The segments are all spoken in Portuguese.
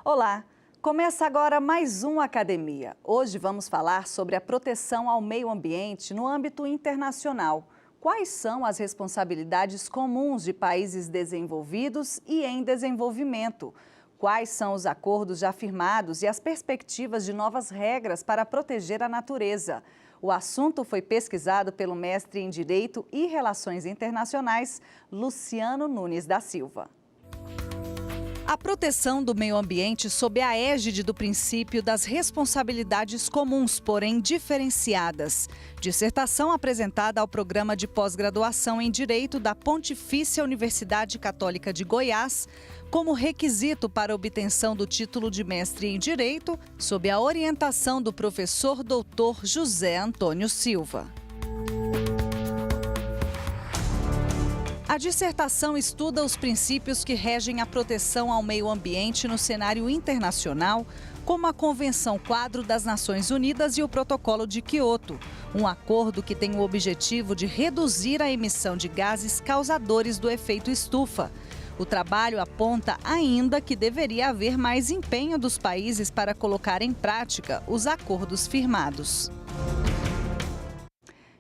Olá, começa agora mais um Academia. Hoje vamos falar sobre a proteção ao meio ambiente no âmbito internacional. Quais são as responsabilidades comuns de países desenvolvidos e em desenvolvimento? Quais são os acordos já firmados e as perspectivas de novas regras para proteger a natureza? O assunto foi pesquisado pelo mestre em Direito e Relações Internacionais, Luciano Nunes da Silva. A proteção do meio ambiente sob a égide do princípio das responsabilidades comuns, porém diferenciadas. Dissertação apresentada ao programa de pós-graduação em Direito da Pontifícia Universidade Católica de Goiás, como requisito para a obtenção do título de mestre em Direito, sob a orientação do professor doutor José Antônio Silva. A dissertação estuda os princípios que regem a proteção ao meio ambiente no cenário internacional, como a Convenção Quadro das Nações Unidas e o Protocolo de Quioto, um acordo que tem o objetivo de reduzir a emissão de gases causadores do efeito estufa. O trabalho aponta ainda que deveria haver mais empenho dos países para colocar em prática os acordos firmados.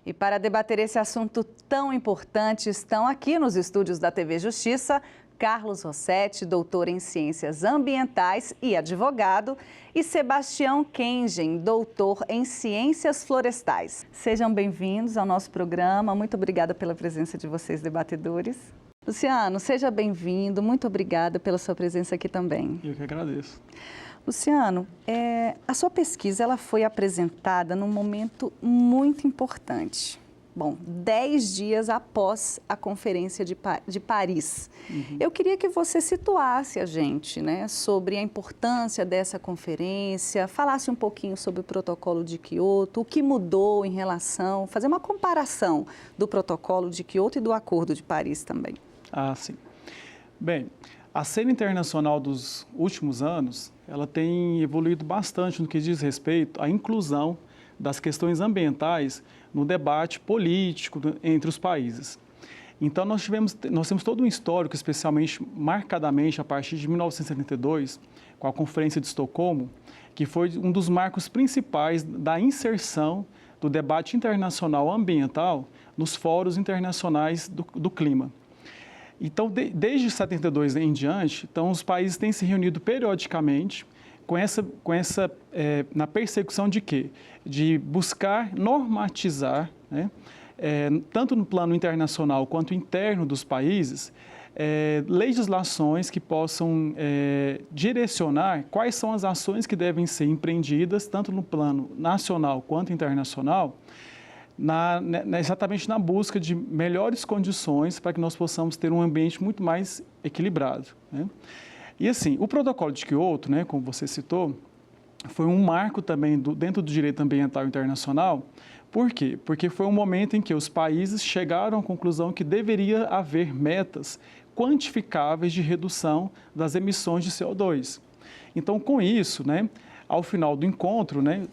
E para debater esse assunto tão importante, estão aqui nos estúdios da TV Justiça, Carlos Rossetti, doutor em Ciências Ambientais e advogado, e Sebastião Kengen, doutor em Ciências Florestais. Sejam bem-vindos ao nosso programa. Muito obrigada pela presença de vocês, debatedores. Luciano, seja bem-vindo. Muito obrigada pela sua presença aqui também. Eu que agradeço. Luciano, a sua pesquisa ela foi apresentada num momento muito importante. Bom, 10 dias após a Conferência de Paris. Eu queria que você situasse a gente, né, sobre a importância dessa conferência, falasse um pouquinho sobre o Protocolo de Quioto, o que mudou em relação, fazer uma comparação do Protocolo de Quioto e do Acordo de Paris também. Ah, sim. Bem, a cena internacional dos últimos anos, ela tem evoluído bastante no que diz respeito à inclusão das questões ambientais no debate político entre os países. Então, nós temos todo um histórico, especialmente, marcadamente, a partir de 1972, com a Conferência de Estocolmo, que foi um dos marcos principais da inserção do debate internacional ambiental nos fóruns internacionais do clima. Então, desde 72 em diante, então, os países têm se reunido periodicamente na persecução de quê? De buscar normatizar, né, tanto no plano internacional quanto interno dos países, legislações que possam direcionar quais são as ações que devem ser empreendidas, tanto no plano nacional quanto internacional, exatamente na busca de melhores condições para que nós possamos ter um ambiente muito mais equilibrado, né? E assim, o Protocolo de Quioto, né, como você citou, foi um marco também dentro do direito ambiental internacional. Por quê? Porque foi um momento em que os países chegaram à conclusão que deveria haver metas quantificáveis de redução das emissões de CO2. Então, com isso, né, ao final do encontro, né,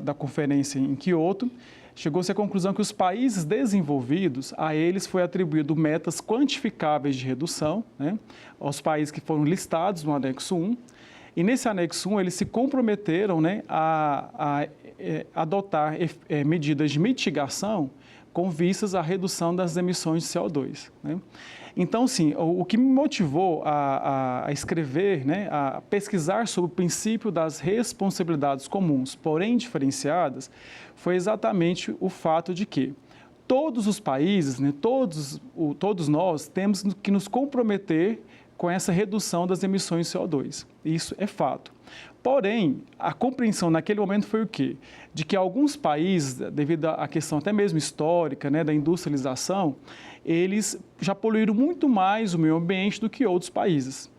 da conferência em Quioto, chegou-se à conclusão que os países desenvolvidos, a eles foi atribuído metas quantificáveis de redução, né, aos países que foram listados no anexo 1, e nesse anexo 1 eles se comprometeram, né, a adotar medidas de mitigação com vistas à redução das emissões de CO2, né? Então, sim, o que me motivou a escrever, né, a pesquisar sobre o princípio das responsabilidades comuns, porém diferenciadas, foi exatamente o fato de que todos os países, né, todos nós temos que nos comprometer com essa redução das emissões de CO2. Isso é fato. Porém, a compreensão naquele momento foi o quê? De que alguns países, devido à questão até mesmo histórica, né, da industrialização, eles já poluíram muito mais o meio ambiente do que outros países.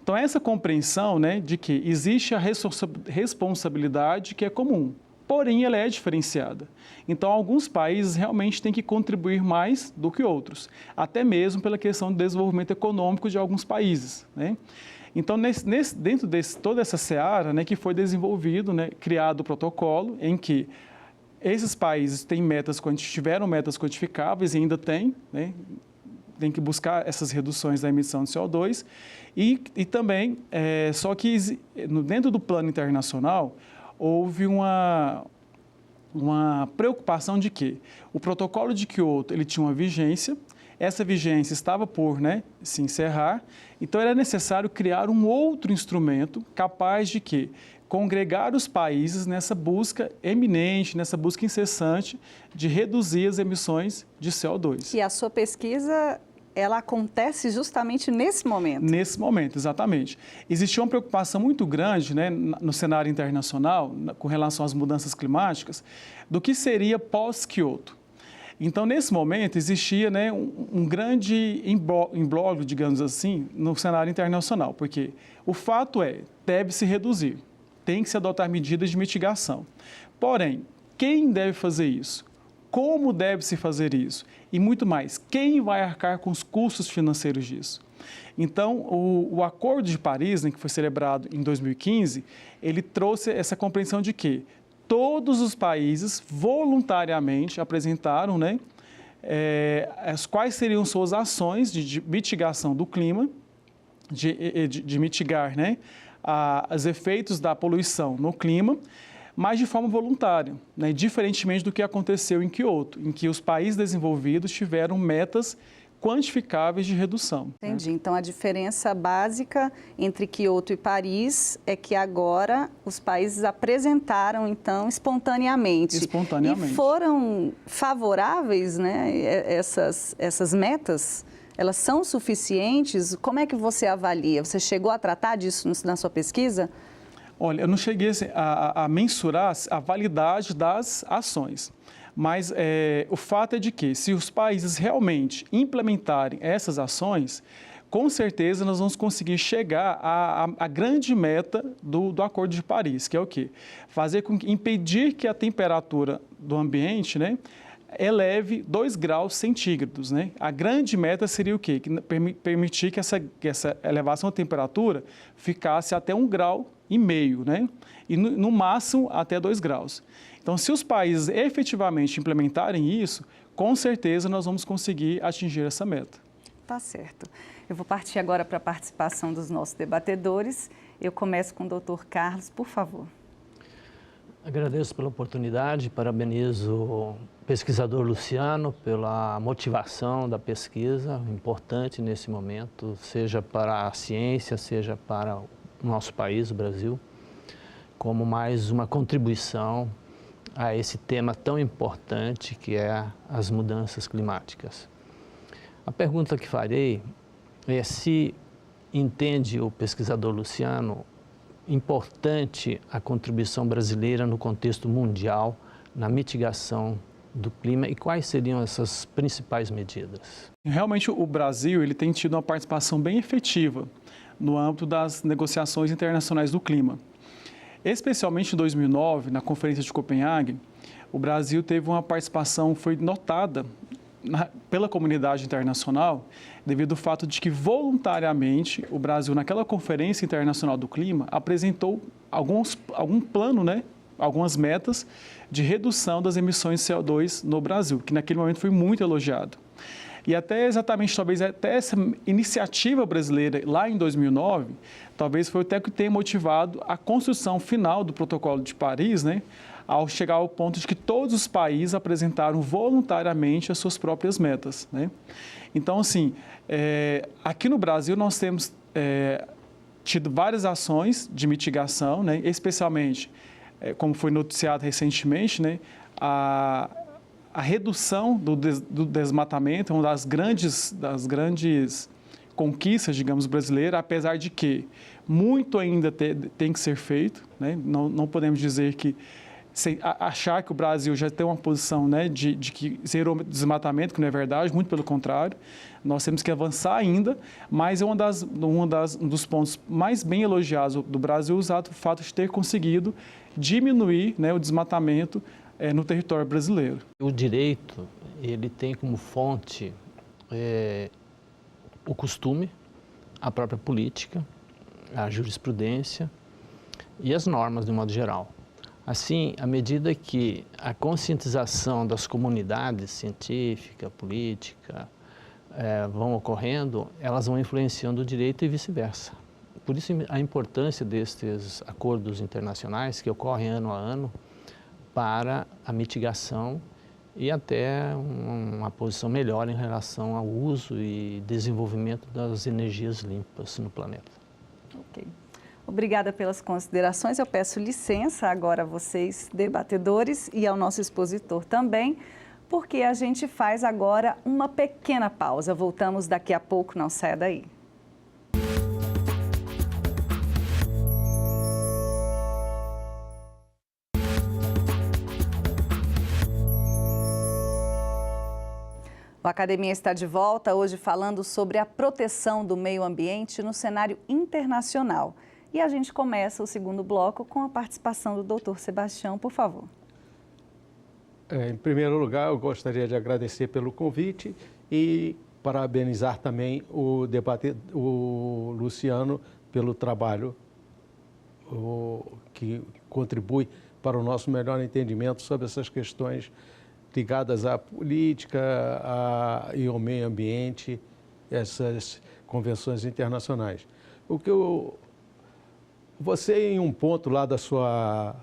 Então, essa compreensão, né, de que existe a responsabilidade que é comum, porém ela é diferenciada. Então, alguns países realmente têm que contribuir mais do que outros, até mesmo pela questão do desenvolvimento econômico de alguns países, né? Então, dentro de toda essa seara, né, que foi desenvolvido, né, criado o protocolo, em que esses países tiveram metas quantificáveis e ainda têm, né, tem que buscar essas reduções da emissão de CO2 e também, só que dentro do plano internacional, houve uma preocupação de que o protocolo de Kyoto ele tinha uma vigência, essa vigência estava por se encerrar, então era necessário criar um outro instrumento capaz de quê? Congregar os países nessa busca eminente, nessa busca incessante de reduzir as emissões de CO2. E a sua pesquisa, ela acontece justamente nesse momento? Nesse momento, exatamente. Existia uma preocupação muito grande no cenário internacional com relação às mudanças climáticas do que seria pós-Kyoto. Então, nesse momento, existia um grande imbróglio, digamos assim, no cenário internacional, porque o fato deve-se reduzir, tem que se adotar medidas de mitigação. Porém, quem deve fazer isso? Como deve-se fazer isso? E muito mais, quem vai arcar com os custos financeiros disso? Então, o Acordo de Paris, que foi celebrado em 2015, ele trouxe essa compreensão de que todos os países voluntariamente apresentaram quais seriam suas ações de mitigação do clima, de mitigar os efeitos da poluição no clima, mas de forma voluntária, diferentemente do que aconteceu em Kyoto, em que os países desenvolvidos tiveram metas quantificáveis de redução. Entendi. Então, a diferença básica entre Kyoto e Paris é que agora os países apresentaram, então, espontaneamente. Espontaneamente. E foram favoráveis, essas metas? Elas são suficientes? Como é que você avalia? Você chegou a tratar disso na sua pesquisa? Olha, eu não cheguei a mensurar a validade das ações. Mas o fato é de que, se os países realmente implementarem essas ações, com certeza nós vamos conseguir chegar à grande meta do Acordo de Paris, que é o quê? Impedir que a temperatura do ambiente eleve 2 graus centígrados. A grande meta seria o quê? Permitir que essa elevação da temperatura ficasse até 1,5 grau, e no máximo até 2 graus. Então, se os países efetivamente implementarem isso, com certeza nós vamos conseguir atingir essa meta. Tá certo. Eu vou partir agora para a participação dos nossos debatedores. Eu começo com o Dr. Carlos, por favor. Agradeço pela oportunidade, parabenizo o pesquisador Luciano pela motivação da pesquisa, importante nesse momento, seja para a ciência, seja para o nosso país, o Brasil, como mais uma contribuição a esse tema tão importante que é as mudanças climáticas. A pergunta que farei é se entende o pesquisador Luciano importante a contribuição brasileira no contexto mundial na mitigação do clima e quais seriam essas principais medidas? Realmente o Brasil ele tem tido uma participação bem efetiva no âmbito das negociações internacionais do clima. Especialmente em 2009, na Conferência de Copenhague, o Brasil teve uma participação, foi notada pela comunidade internacional, devido ao fato de que, voluntariamente, o Brasil, naquela Conferência Internacional do Clima, apresentou algum plano, algumas metas de redução das emissões de CO2 no Brasil, que naquele momento foi muito elogiado. E talvez essa iniciativa brasileira lá em 2009, talvez foi até que tenha motivado a construção final do Protocolo de Paris, ao chegar ao ponto de que todos os países apresentaram voluntariamente as suas próprias metas. Então, assim, aqui no Brasil nós temos tido várias ações de mitigação, especialmente, como foi noticiado recentemente, a redução do desmatamento é uma das grandes conquistas, digamos, brasileiras, apesar de que muito ainda tem que ser feito. Não podemos dizer que, achar que o Brasil já tem uma posição de que zerou o desmatamento, que não é verdade, muito pelo contrário. Nós temos que avançar ainda, mas é um dos pontos mais bem elogiados do Brasil, o fato de ter conseguido diminuir o desmatamento no território brasileiro. O direito, ele tem como fonte o costume, a própria política, a jurisprudência e as normas, de um modo geral. Assim, à medida que a conscientização das comunidades científica, política, vão ocorrendo, elas vão influenciando o direito e vice-versa. Por isso a importância destes acordos internacionais que ocorrem ano a ano para a mitigação e até uma posição melhor em relação ao uso e desenvolvimento das energias limpas no planeta. Ok. Obrigada pelas considerações. Eu peço licença agora a vocês, debatedores, e ao nosso expositor também, porque a gente faz agora uma pequena pausa. Voltamos daqui a pouco, não saia daí. A Academia está de volta, hoje falando sobre a proteção do meio ambiente no cenário internacional. E a gente começa o segundo bloco com a participação do Dr. Sebastião, por favor. Em primeiro lugar, eu gostaria de agradecer pelo convite e parabenizar também o Luciano pelo trabalho que contribui para o nosso melhor entendimento sobre essas questões ligadas à política e ao meio ambiente, essas convenções internacionais. Você, em um ponto lá da sua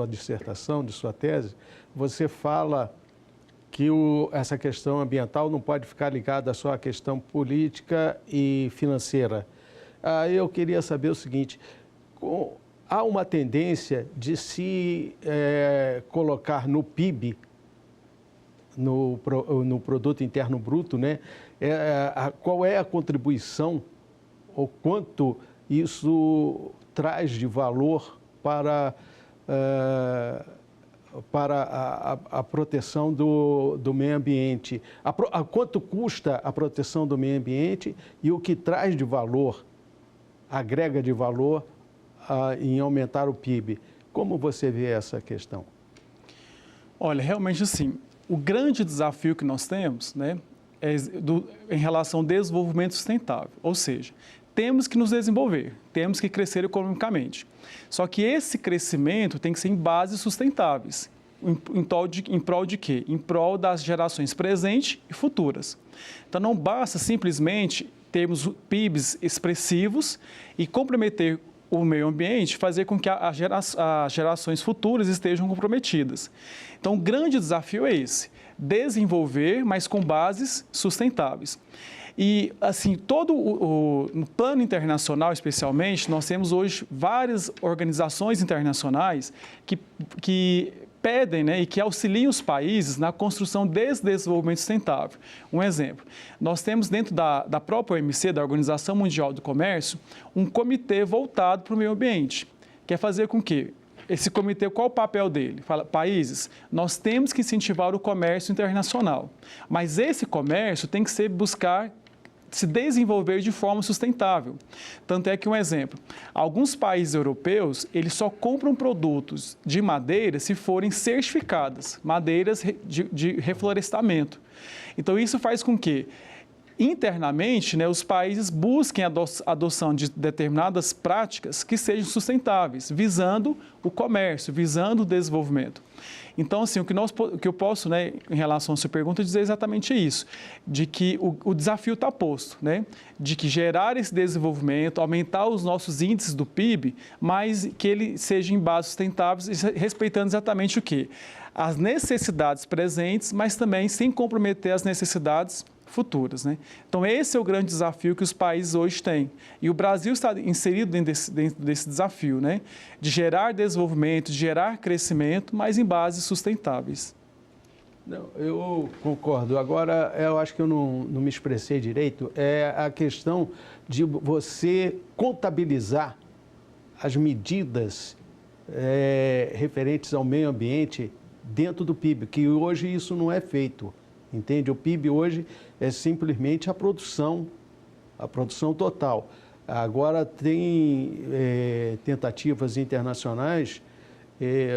dissertação, de sua tese, você fala que essa questão ambiental não pode ficar ligada só à questão política e financeira. Aí eu queria saber o seguinte, há uma tendência de se colocar no PIB, no Produto Interno Bruto, né? Qual é a contribuição, ou quanto isso traz de valor para a proteção do meio ambiente? Quanto custa a proteção do meio ambiente e o que traz de valor, agrega de valor em aumentar o PIB? Como você vê essa questão? Olha, realmente assim, o grande desafio que nós temos, né, em relação ao desenvolvimento sustentável, ou seja, temos que nos desenvolver, temos que crescer economicamente. Só que esse crescimento tem que ser em bases sustentáveis. Em prol de quê? Em prol das gerações presentes e futuras. Então, não basta simplesmente termos PIBs expressivos e comprometer o meio ambiente, fazer com que as gerações futuras estejam comprometidas. Então, o grande desafio é esse, desenvolver, mas com bases sustentáveis. E, assim, no plano internacional, especialmente, nós temos hoje várias organizações internacionais que pedem, né, e que auxiliam os países na construção desse desenvolvimento sustentável. Um exemplo, nós temos dentro da própria OMC, da Organização Mundial do Comércio, um comitê voltado para o meio ambiente. Quer fazer com que esse comitê, qual o papel dele? Fala, países, nós temos que incentivar o comércio internacional, mas esse comércio tem que buscar se desenvolver de forma sustentável. Tanto é que, um exemplo, alguns países europeus, eles só compram produtos de madeira se forem certificadas, madeiras de reflorestamento. Então, isso faz com que, internamente, né, os países busquem a adoção de determinadas práticas que sejam sustentáveis, visando o comércio, visando o desenvolvimento. Então, assim, o que eu posso, né, em relação à sua pergunta, dizer exatamente isso, de que o desafio está posto, né, de que gerar esse desenvolvimento, aumentar os nossos índices do PIB, mas que ele seja em bases sustentáveis, respeitando exatamente o quê? As necessidades presentes, mas também sem comprometer as necessidades futuras, né? Então, esse é o grande desafio que os países hoje têm. E o Brasil está inserido dentro desse desafio, né? De gerar desenvolvimento, de gerar crescimento, mas em bases sustentáveis. Não, eu concordo. Agora, eu acho que eu não me expressei direito. É a questão de você contabilizar as medidas referentes ao meio ambiente dentro do PIB, que hoje isso não é feito. Entende? O PIB hoje é simplesmente a produção total. Agora tem tentativas internacionais,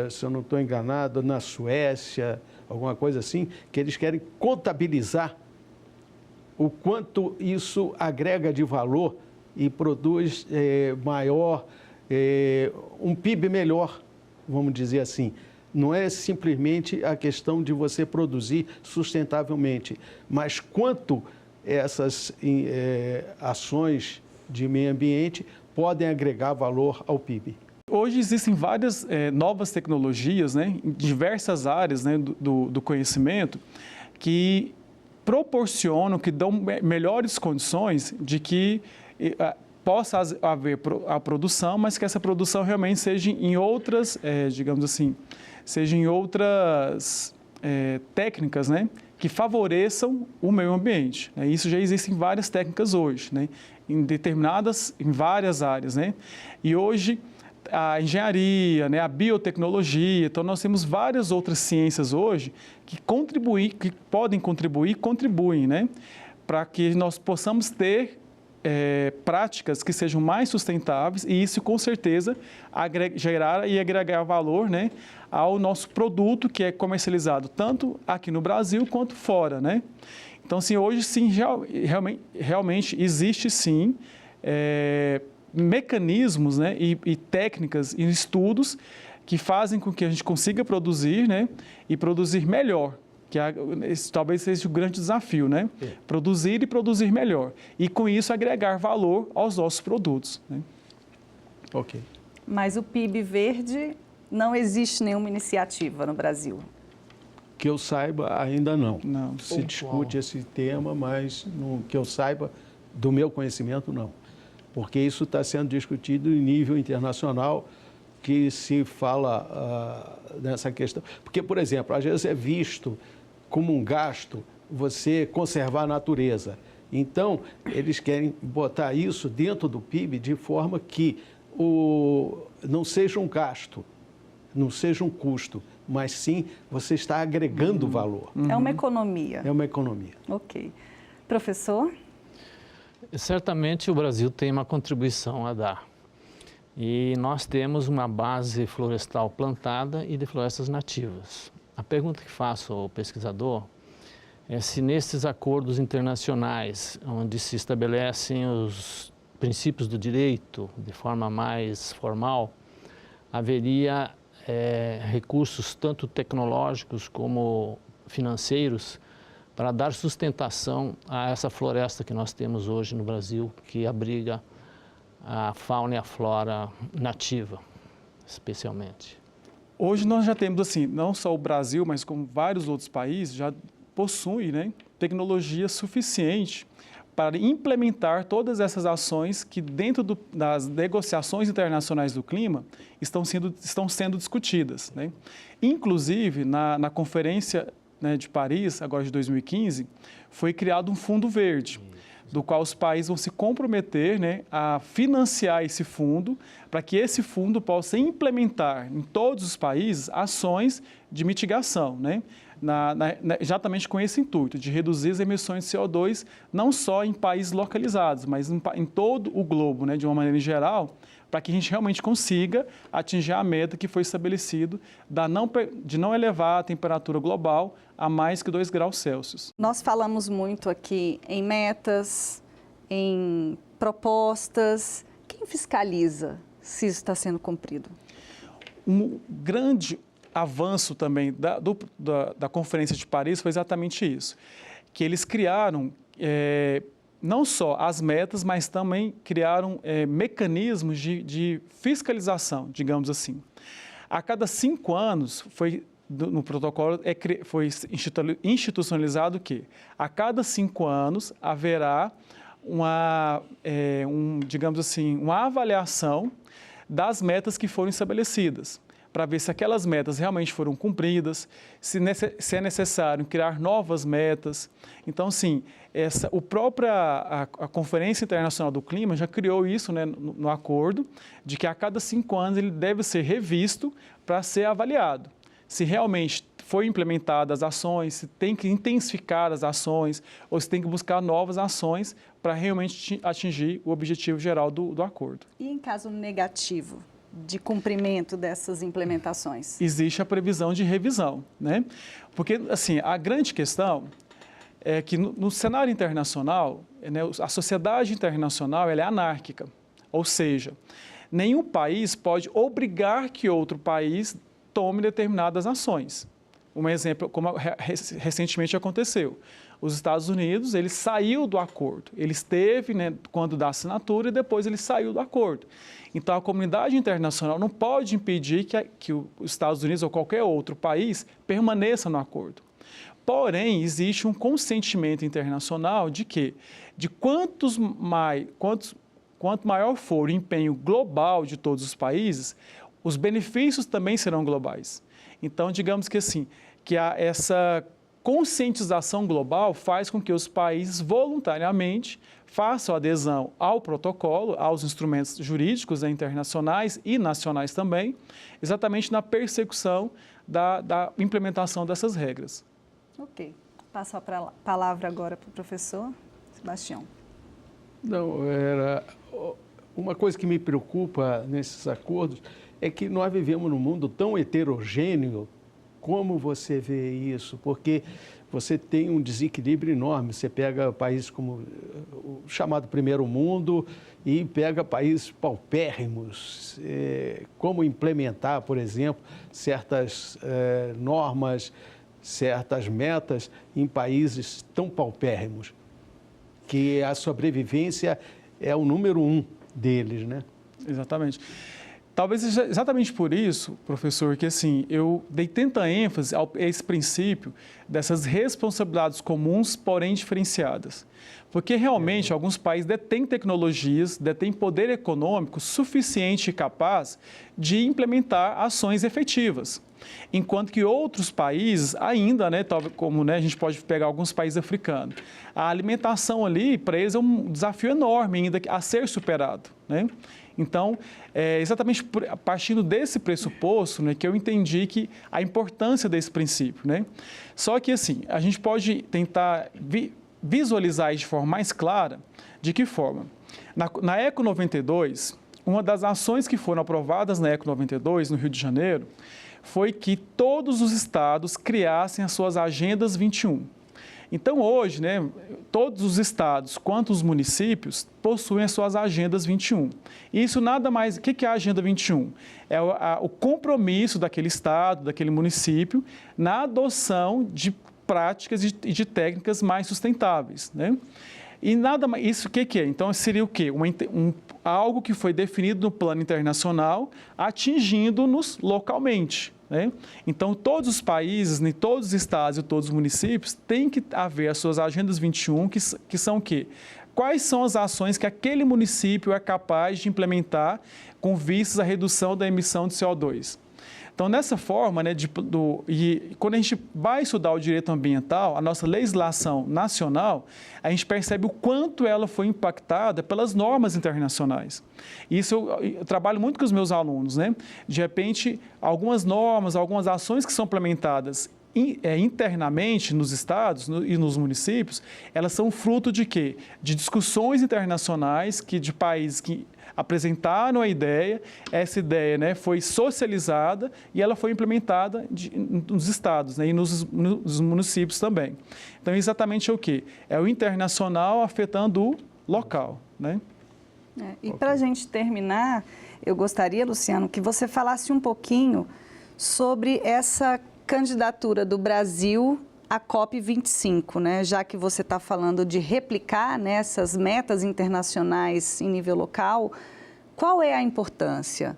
se eu não estou enganado, na Suécia, alguma coisa assim, que eles querem contabilizar o quanto isso agrega de valor e produz um PIB melhor, vamos dizer assim. Não é simplesmente a questão de você produzir sustentavelmente, mas quanto essas ações de meio ambiente podem agregar valor ao PIB? Hoje existem várias novas tecnologias, né, em diversas áreas, né, do conhecimento, que proporcionam, que dão melhores condições de que possa haver a produção, mas que essa produção realmente seja em outras, digamos assim, seja em outras técnicas, né, que favoreçam o meio ambiente. Né? Isso já existem várias técnicas hoje, né, em várias áreas, né, e hoje a engenharia, né, a biotecnologia, então nós temos várias outras ciências hoje que podem contribuir, contribuem, né, para que nós possamos ter práticas que sejam mais sustentáveis e isso com certeza gerar e agregar valor, né, ao nosso produto que é comercializado tanto aqui no Brasil quanto fora, né? Então, assim, hoje sim, realmente existe sim mecanismos, né, e técnicas e estudos que fazem com que a gente consiga produzir, né, e produzir melhor, que esse talvez seja o grande desafio, né? Produzir e produzir melhor. E com isso agregar valor aos nossos produtos. Né? Ok. Mas o PIB verde, não existe nenhuma iniciativa no Brasil? Que eu saiba, ainda não. Não. Se discute esse tema, mas que eu saiba, do meu conhecimento, não. Porque isso está sendo discutido em nível internacional, que se fala nessa questão. Porque, por exemplo, às vezes é visto como um gasto você conservar a natureza. Então, eles querem botar isso dentro do PIB de forma que não seja um gasto, não seja um custo, mas sim você está agregando valor. É uma economia. É uma economia. Ok. Professor? Certamente o Brasil tem uma contribuição a dar. E nós temos uma base florestal plantada e de florestas nativas. A pergunta que faço ao pesquisador é se nesses acordos internacionais, onde se estabelecem os princípios do direito de forma mais formal, haveria recursos tanto tecnológicos como financeiros para dar sustentação a essa floresta que nós temos hoje no Brasil, que abriga a fauna e a flora nativa, especialmente. Hoje nós já temos, assim, não só o Brasil, mas como vários outros países, já possuem, né, tecnologia suficiente para implementar todas essas ações que dentro das negociações internacionais do clima estão sendo discutidas. Né? Inclusive, na conferência, né, de Paris, agora de 2015, foi criado um fundo verde, do qual os países vão se comprometer, né, a financiar esse fundo, para que esse fundo possa implementar em todos os países ações de mitigação, né, exatamente com esse intuito, de reduzir as emissões de CO2, não só em países localizados, mas em todo o globo, né, de uma maneira geral, para que a gente realmente consiga atingir a meta que foi estabelecido de não elevar a temperatura global a mais que 2 graus Celsius. Nós falamos muito aqui em metas, em propostas. Quem fiscaliza se isso está sendo cumprido? Um grande avanço também da Conferência de Paris foi exatamente isso, que eles criaram não só as metas, mas também criaram mecanismos de fiscalização, digamos assim. A cada 5 anos, no protocolo foi institucionalizado que a cada 5 anos haverá digamos assim, uma avaliação das metas que foram estabelecidas, para ver se aquelas metas realmente foram cumpridas, se é necessário criar novas metas. Então, sim, a Conferência Internacional do Clima já criou isso, né, no acordo, de que a cada 5 anos ele deve ser revisto para ser avaliado. Se realmente foi implementadas as ações, se tem que intensificar as ações, ou se tem que buscar novas ações para realmente atingir o objetivo geral do acordo. E em caso negativo de cumprimento dessas implementações? Existe a previsão de revisão, né? Porque, assim, a grande questão é que no cenário internacional, né, a sociedade internacional ela é anárquica, ou seja, nenhum país pode obrigar que outro país tome determinadas ações. Um exemplo, como recentemente aconteceu. Os Estados Unidos, ele saiu do acordo. Ele esteve, né, quando da assinatura e depois ele saiu do acordo. Então, a comunidade internacional não pode impedir que os Estados Unidos ou qualquer outro país permaneça no acordo. Porém, existe um consentimento internacional de que, quanto maior for o empenho global de todos os países, os benefícios também serão globais. Então, digamos que assim, essa conscientização global faz com que os países voluntariamente façam adesão ao protocolo, aos instrumentos jurídicos, né, internacionais e nacionais também, exatamente na persecução da implementação dessas regras. Ok. Passo a palavra agora para o professor Sebastião. Não, uma coisa que me preocupa nesses acordos é que nós vivemos num mundo tão heterogêneo. Como você vê isso? Porque você tem um desequilíbrio enorme. Você pega países como o chamado primeiro mundo e pega países paupérrimos. Como implementar, por exemplo, certas normas, certas metas em países tão paupérrimos, que a sobrevivência é o número 1 deles, né? Exatamente. Talvez seja exatamente por isso, professor, que assim, eu dei tanta ênfase a esse princípio dessas responsabilidades comuns, porém diferenciadas. Porque realmente alguns países detêm tecnologias, detêm poder econômico suficiente e capaz de implementar ações efetivas. Enquanto que outros países ainda, né, como a gente pode pegar alguns países africanos, a alimentação ali, para eles, é um desafio enorme ainda a ser superado, né? Então, exatamente partindo desse pressuposto, né, que eu entendi que a importância desse princípio, né? Só que, assim, a gente pode tentar visualizar isso de forma mais clara. De que forma? Na ECO 92, uma das ações que foram aprovadas na ECO 92, no Rio de Janeiro, foi que todos os estados criassem as suas agendas 21. Então, hoje, né, todos os estados quanto os municípios possuem as suas agendas 21. E isso nada mais... O que é a Agenda 21? É o compromisso daquele estado, daquele município, na adoção de práticas e de técnicas mais sustentáveis, né? E nada mais... Isso o que é? Então, seria o quê? Algo que foi definido no plano internacional, atingindo-nos localmente, né? Então, todos os países, todos os estados e todos os municípios têm que haver as suas agendas 21, que são o quê? Quais são as ações que aquele município é capaz de implementar com vistas à redução da emissão de CO2? Então, nessa forma, né, e quando a gente vai estudar o direito ambiental, a nossa legislação nacional, a gente percebe o quanto ela foi impactada pelas normas internacionais. Isso eu trabalho muito com os meus alunos, né? De repente, algumas normas, algumas ações que são implementadas internamente nos estados e nos municípios, elas são fruto de quê? De discussões internacionais de países que apresentaram a ideia, essa ideia, né, foi socializada e ela foi implementada nos estados, né, e nos municípios também. Então, exatamente é o quê? É o internacional afetando o local, né? E para a gente terminar, eu gostaria, Luciano, que você falasse um pouquinho sobre essa candidatura do Brasil à COP25, né? Já que você está falando de replicar, né, essas metas internacionais em nível local, qual é a importância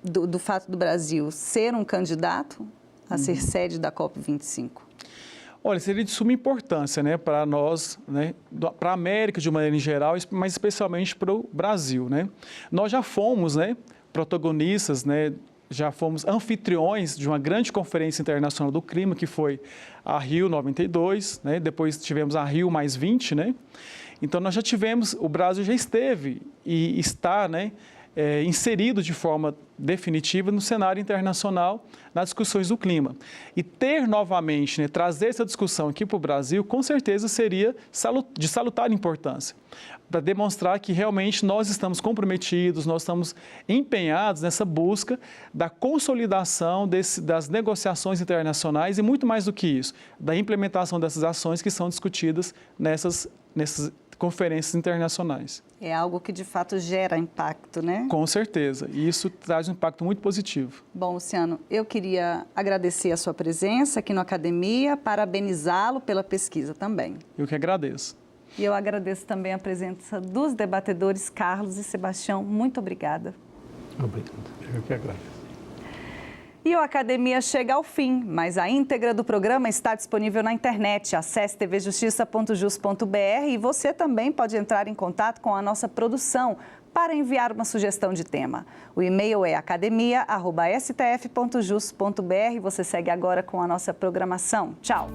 do fato do Brasil ser um candidato a ser sede da COP25? Olha, seria de suma importância, né, para nós, né, para a América de maneira em geral, mas especialmente para o Brasil, né? Nós já fomos, né, protagonistas, né, já fomos anfitriões de uma grande conferência internacional do clima, que foi a Rio 92, né? Depois tivemos a Rio +20, né? Então, nós já tivemos, o Brasil já esteve e está, né, inserido de forma definitiva no cenário internacional nas discussões do clima. E ter novamente, né, trazer essa discussão aqui para o Brasil, com certeza seria de salutar importância, para demonstrar que realmente nós estamos comprometidos, nós estamos empenhados nessa busca da consolidação das negociações internacionais e, muito mais do que isso, da implementação dessas ações que são discutidas conferências internacionais. É algo que de fato gera impacto, né? Com certeza, e isso traz um impacto muito positivo. Bom, Luciano, eu queria agradecer a sua presença aqui no Academia, parabenizá-lo pela pesquisa também. Eu que agradeço. E eu agradeço também a presença dos debatedores Carlos e Sebastião. Muito obrigada. Obrigado. Eu que agradeço. E o Academia chega ao fim, mas a íntegra do programa está disponível na internet. Acesse tvjustiça.jus.br e você também pode entrar em contato com a nossa produção para enviar uma sugestão de tema. O e-mail é academia@stf.jus.br. Você segue agora com a nossa programação. Tchau!